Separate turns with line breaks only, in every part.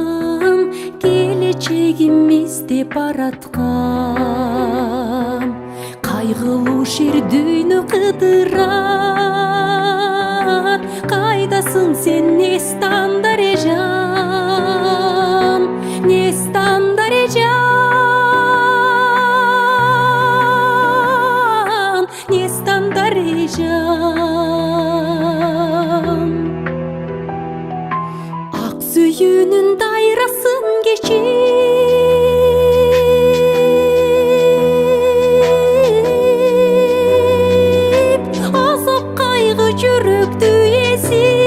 бараткан, келечегимизде бараткан, кайгылуу шер дүйнө кыдырат. Кайдасың сен, Нестан Дарежан, Нестан Дарежан, Нестан Дарежан. Ак сүйүүнүн дайрасын кечип, азап кайгы жүрөктү эзип,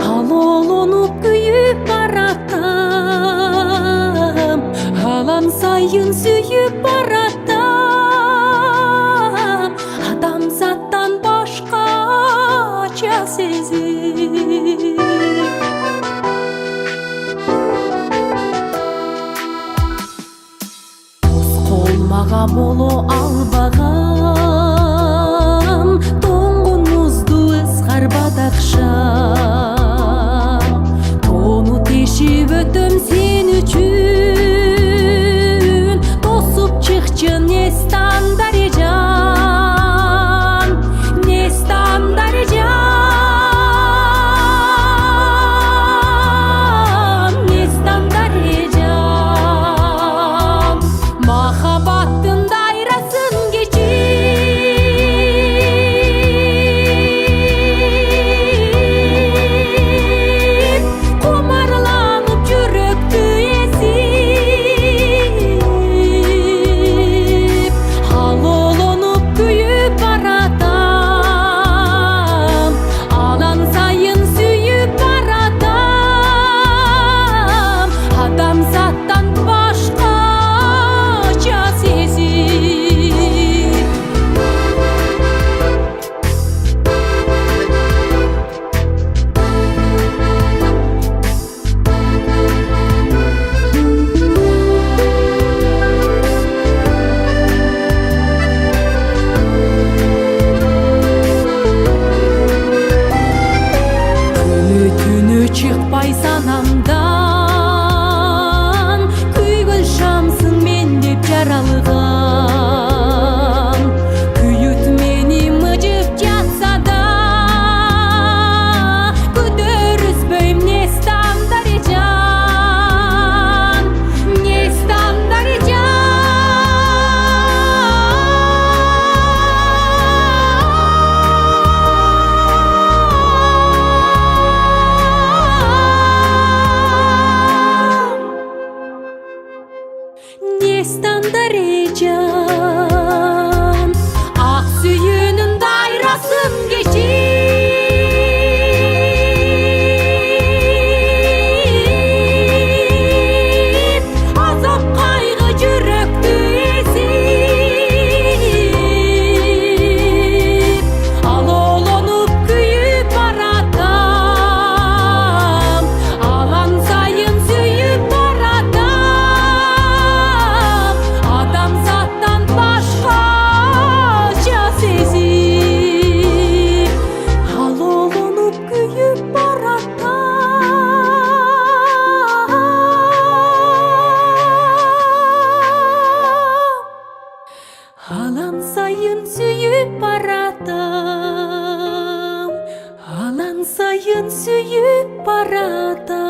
ал олонуп күйүп баратам, алан сайын сүйүп баратам, адамзаттан башкача сезип. Мага боло албаган, тоңгун музду ызгар бадакшам, тону тешип өтөм сен үчүн, тосуп чыкчы Нестан Дарежан, Нестан Дарежан, Нестан Дарежан. Махаббаттын дайрасын кечип, кумарланып жүрөктү эзип, ал олонуп күйүп баратам, анан сайын сүйүп баратам, адамзаттан башкача сезип. Күнү түнү чыкпай санамдан, күйгөн шамсың мен деп жаралган. Күйүт мени мыжып жатса да, көтөрүзбөйм Нестан Дарежан, Нестан Дарежан, Нестан Дарежан. Ак сүйүүнүн дайрасын кечип, азап кайгы жүрөктү эзип, ал олонуп күйүп баратам, алан сайын сүйүп баратам, адамзаттан башкача сезип, ал олонуп күйүп баратам, алан сайын сүйүп баратам, алан сайын сүйүп баратам.